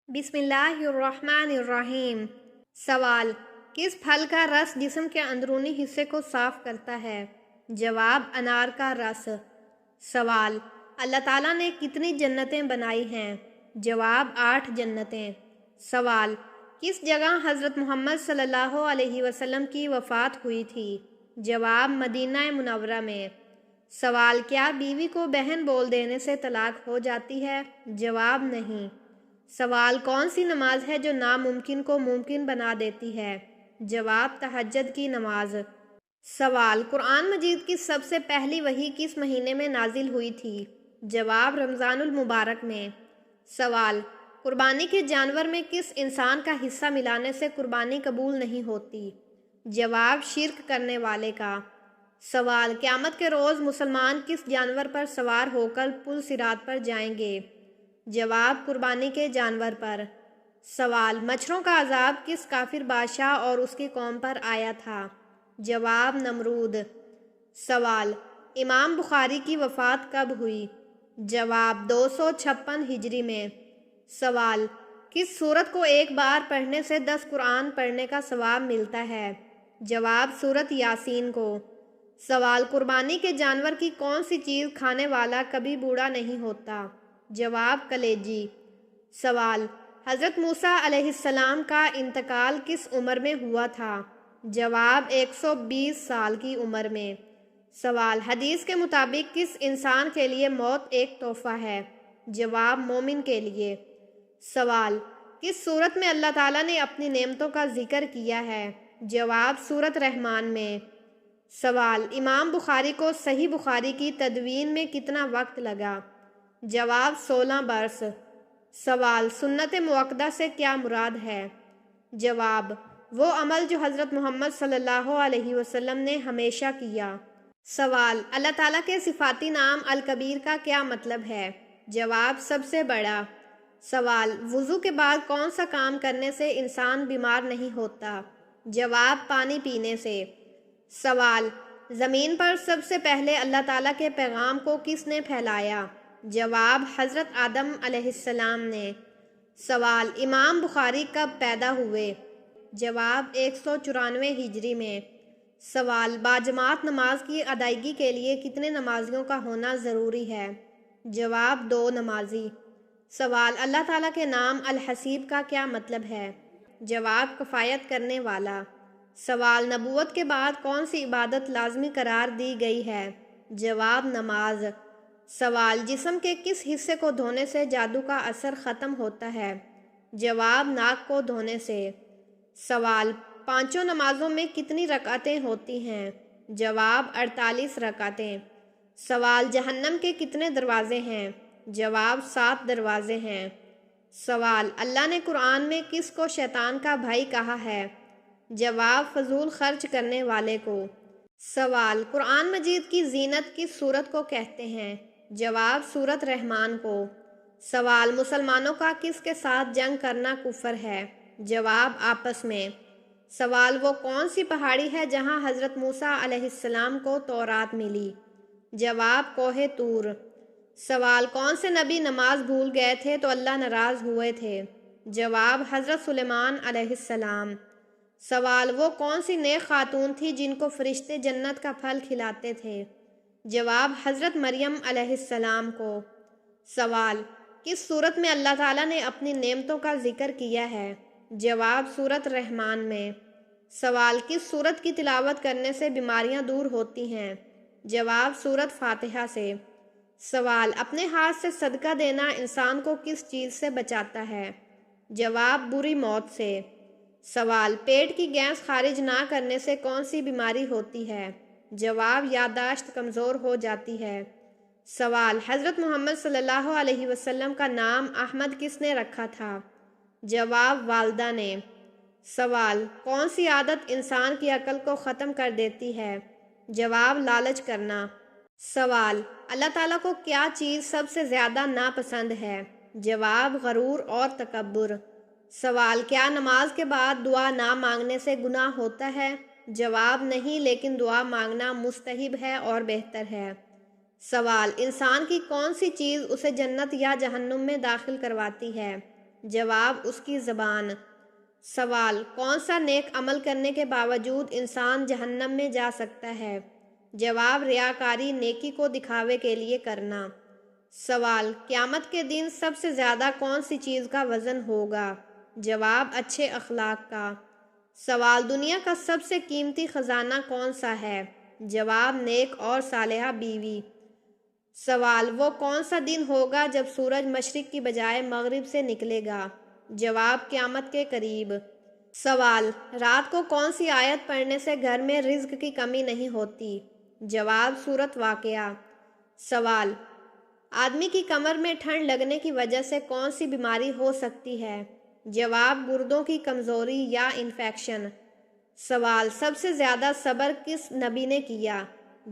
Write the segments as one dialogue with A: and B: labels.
A: بسم اللہ الرحمن الرحیم۔ سوال: کس پھل کا رس جسم کے اندرونی حصے کو صاف کرتا ہے؟ جواب: انار کا رس۔ سوال: اللہ تعالیٰ نے کتنی جنتیں بنائی ہیں؟ جواب: 8 جنتیں۔ سوال: کس جگہ حضرت محمد صلی اللہ علیہ وسلم کی وفات ہوئی تھی؟ جواب: مدینہ منورہ میں۔ سوال: کیا بیوی کو بہن بول دینے سے طلاق ہو جاتی ہے؟ جواب: نہیں۔ سوال: کون سی نماز ہے جو ناممکن کو ممکن بنا دیتی ہے؟ جواب: تہجد کی نماز۔ سوال: قرآن مجید کی سب سے پہلی وحی کس مہینے میں نازل ہوئی تھی؟ جواب: رمضان المبارک میں۔ سوال: قربانی کے جانور میں کس انسان کا حصہ ملانے سے قربانی قبول نہیں ہوتی؟ جواب: شرک کرنے والے کا۔ سوال: قیامت کے روز مسلمان کس جانور پر سوار ہو کر پل صراط پر جائیں گے؟ جواب: قربانی کے جانور پر۔ سوال: مچھروں کا عذاب کس کافر بادشاہ اور اس کی قوم پر آیا تھا؟ جواب: نمرود۔ سوال: امام بخاری کی وفات کب ہوئی؟ جواب: 256 ہجری میں۔ سوال: کس سورت کو ایک بار پڑھنے سے 10 قرآن پڑھنے کا ثواب ملتا ہے؟ جواب: سورت یاسین کو۔ سوال: قربانی کے جانور کی کون سی چیز کھانے والا کبھی بوڑھا نہیں ہوتا؟ جواب: کلیجی۔ سوال: حضرت موسیٰ علیہ السلام کا انتقال کس عمر میں ہوا تھا؟ جواب: 120 سال کی عمر میں۔ سوال: حدیث کے مطابق کس انسان کے لیے موت ایک تحفہ ہے؟ جواب: مومن کے لیے۔ سوال: کس سورت میں اللہ تعالیٰ نے اپنی نعمتوں کا ذکر کیا ہے؟ جواب: سورت رحمان میں۔ سوال: امام بخاری کو صحیح بخاری کی تدوین میں کتنا وقت لگا؟ جواب: 16 برس۔ سوال: سنت مؤکدہ سے کیا مراد ہے؟ جواب: وہ عمل جو حضرت محمد صلی اللہ علیہ وسلم نے ہمیشہ کیا۔ سوال: اللہ تعالیٰ کے صفاتی نام الکبیر کا کیا مطلب ہے؟ جواب: سب سے بڑا۔ سوال: وضو کے بعد کون سا کام کرنے سے انسان بیمار نہیں ہوتا؟ جواب: پانی پینے سے۔ سوال: زمین پر سب سے پہلے اللہ تعالیٰ کے پیغام کو کس نے پھیلایا؟ جواب: حضرت آدم علیہ السلام نے۔ سوال: امام بخاری کب پیدا ہوئے؟ جواب: 194 ہجری میں۔ سوال: باجماعت نماز کی ادائیگی کے لیے کتنے نمازیوں کا ہونا ضروری ہے؟ جواب: 2 نمازی۔ سوال: اللہ تعالیٰ کے نام الحسیب کا کیا مطلب ہے؟ جواب: کفایت کرنے والا۔ سوال: نبوت کے بعد کون سی عبادت لازمی قرار دی گئی ہے؟ جواب: نماز۔ سوال: جسم کے کس حصے کو دھونے سے جادو کا اثر ختم ہوتا ہے؟ جواب: ناک کو دھونے سے۔ سوال: 5 نمازوں میں کتنی رکعتیں ہوتی ہیں؟ جواب: 48 رکعتیں۔ سوال: جہنم کے کتنے دروازے ہیں؟ جواب: 7 دروازے ہیں۔ سوال: اللہ نے قرآن میں کس کو شیطان کا بھائی کہا ہے؟ جواب: فضول خرچ کرنے والے کو۔ سوال: قرآن مجید کی زینت کس سورت کو کہتے ہیں؟ جواب: سورت رحمان کو۔ سوال: مسلمانوں کا کس کے ساتھ جنگ کرنا کفر ہے؟ جواب: آپس میں۔ سوال: وہ کون سی پہاڑی ہے جہاں حضرت موسیٰ علیہ السلام کو تورات ملی؟ جواب: کوہ طور۔ سوال: کون سے نبی نماز بھول گئے تھے تو اللہ ناراض ہوئے تھے؟ جواب: حضرت سلیمان علیہ السلام۔ سوال: وہ کون سی نیک خاتون تھی جن کو فرشتے جنت کا پھل کھلاتے تھے؟ جواب: حضرت مریم علیہ السلام کو۔ سوال: کس سورت میں اللہ تعالیٰ نے اپنی نعمتوں کا ذکر کیا ہے؟ جواب: سورت رحمان میں۔ سوال: کس سورت کی تلاوت کرنے سے بیماریاں دور ہوتی ہیں؟ جواب: سورت فاتحہ سے۔ سوال: اپنے ہاتھ سے صدقہ دینا انسان کو کس چیز سے بچاتا ہے؟ جواب: بری موت سے۔ سوال: پیٹ کی گیس خارج نہ کرنے سے کون سی بیماری ہوتی ہے؟ جواب: یادداشت کمزور ہو جاتی ہے۔ سوال: حضرت محمد صلی اللہ علیہ وسلم کا نام احمد کس نے رکھا تھا؟ جواب: والدہ نے۔ سوال: کون سی عادت انسان کی عقل کو ختم کر دیتی ہے؟ جواب: لالچ کرنا۔ سوال: اللہ تعالیٰ کو کیا چیز سب سے زیادہ ناپسند ہے؟ جواب: غرور اور تکبر۔ سوال: کیا نماز کے بعد دعا نہ مانگنے سے گناہ ہوتا ہے؟ جواب: نہیں، لیکن دعا مانگنا مستحب ہے اور بہتر ہے۔ سوال: انسان کی کون سی چیز اسے جنت یا جہنم میں داخل کرواتی ہے؟ جواب اس کی زبان۔ سوال کون سا نیک عمل کرنے کے باوجود انسان جہنم میں جا سکتا ہے؟ جواب ریاکاری، نیکی کو دکھاوے کے لیے کرنا۔ سوال قیامت کے دن سب سے زیادہ کون سی چیز کا وزن ہوگا؟ جواب اچھے اخلاق کا۔ سوال دنیا کا سب سے قیمتی خزانہ کون سا ہے؟ جواب نیک اور صالحہ بیوی۔ سوال وہ کون سا دن ہوگا جب سورج مشرق کی بجائے مغرب سے نکلے گا؟ جواب قیامت کے قریب۔ سوال رات کو کون سی آیت پڑھنے سے گھر میں رزق کی کمی نہیں ہوتی؟ جواب سورۃ واقعہ۔ سوال آدمی کی کمر میں ٹھنڈ لگنے کی وجہ سے کون سی بیماری ہو سکتی ہے؟ جواب گردوں کی کمزوری یا انفیکشن۔ سوال سب سے زیادہ صبر کس نبی نے کیا؟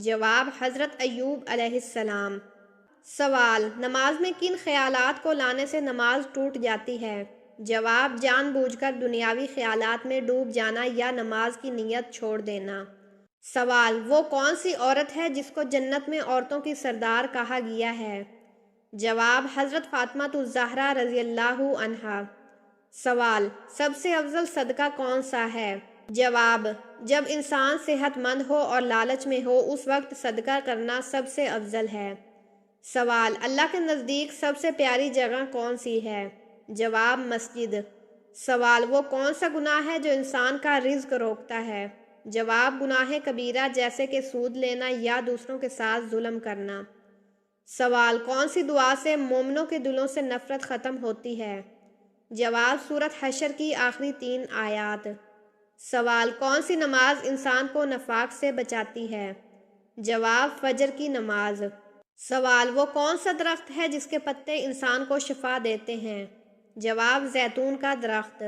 A: جواب حضرت ایوب علیہ السلام۔ سوال نماز میں کن خیالات کو لانے سے نماز ٹوٹ جاتی ہے؟ جواب جان بوجھ کر دنیاوی خیالات میں ڈوب جانا یا نماز کی نیت چھوڑ دینا۔ سوال وہ کون سی عورت ہے جس کو جنت میں عورتوں کی سردار کہا گیا ہے؟ جواب حضرت فاطمہ الزہرا رضی اللہ عنہا۔ سوال سب سے افضل صدقہ کون سا ہے؟ جواب جب انسان صحت مند ہو اور لالچ میں ہو اس وقت صدقہ کرنا سب سے افضل ہے۔ سوال اللہ کے نزدیک سب سے پیاری جگہ کون سی ہے؟ جواب مسجد۔ سوال وہ کون سا گناہ ہے جو انسان کا رزق روکتا ہے؟ جواب گناہ کبیرہ جیسے کہ سود لینا یا دوسروں کے ساتھ ظلم کرنا۔ سوال کون سی دعا سے مومنوں کے دلوں سے نفرت ختم ہوتی ہے؟ جواب سورۃ حشر کی آخری 3 آیات۔ سوال کون سی نماز انسان کو نفاق سے بچاتی ہے؟ جواب فجر کی نماز۔ سوال وہ کون سا درخت ہے جس کے پتے انسان کو شفا دیتے ہیں؟ جواب زیتون کا درخت۔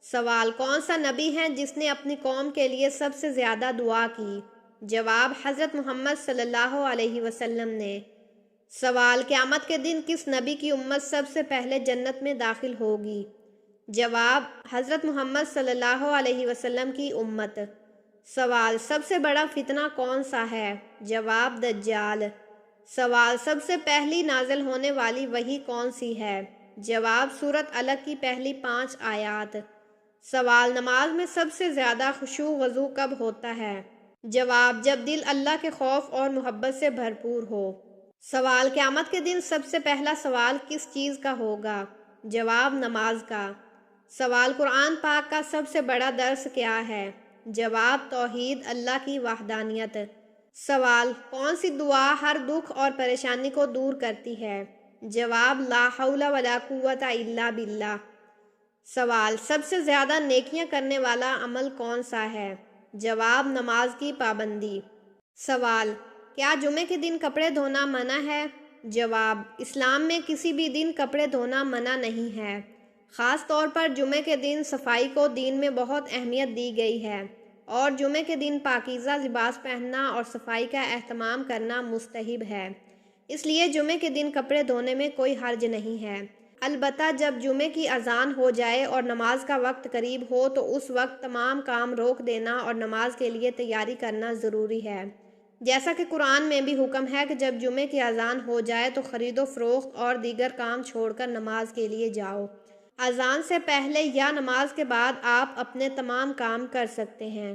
A: سوال کون سا نبی ہے جس نے اپنی قوم کے لیے سب سے زیادہ دعا کی؟ جواب حضرت محمد صلی اللہ علیہ وسلم نے۔ سوال قیامت کے دن کس نبی کی امت سب سے پہلے جنت میں داخل ہوگی؟ جواب حضرت محمد صلی اللہ علیہ وسلم کی امت۔ سوال سب سے بڑا فتنہ کون سا ہے؟ جواب دجال۔ سوال سب سے پہلی نازل ہونے والی وحی کون سی ہے؟ جواب سورۃ الگ کی پہلی 5 آیات۔ سوال نماز میں سب سے زیادہ خشوع وضو کب ہوتا ہے؟ جواب جب دل اللہ کے خوف اور محبت سے بھرپور ہو۔ سوال قیامت کے دن سب سے پہلا سوال کس چیز کا ہوگا؟ جواب نماز کا۔ سوال قرآن پاک کا سب سے بڑا درس کیا ہے؟ جواب توحید، اللہ کی وحدانیت۔ سوال کون سی دعا ہر دکھ اور پریشانی کو دور کرتی ہے؟ جواب لا حول ولا قوت الا باللہ۔ سوال سب سے زیادہ نیکیاں کرنے والا عمل کون سا ہے؟ جواب نماز کی پابندی۔ سوال کیا جمعے کے دن کپڑے دھونا منع ہے؟ جواب اسلام میں کسی بھی دن کپڑے دھونا منع نہیں ہے، خاص طور پر جمعے کے دن صفائی کو دین میں بہت اہمیت دی گئی ہے اور جمعے کے دن پاکیزہ لباس پہننا اور صفائی کا اہتمام کرنا مستحب ہے، اس لیے جمعے کے دن کپڑے دھونے میں کوئی حرج نہیں ہے۔ البتہ جب جمعے کی اذان ہو جائے اور نماز کا وقت قریب ہو تو اس وقت تمام کام روک دینا اور نماز کے لیے تیاری کرنا ضروری ہے، جیسا کہ قرآن میں بھی حکم ہے کہ جب جمعے کی اذان ہو جائے تو خرید و فروخت اور دیگر کام چھوڑ کر نماز کے لیے جاؤ۔ اذان سے پہلے یا نماز کے بعد آپ اپنے تمام کام کر سکتے ہیں۔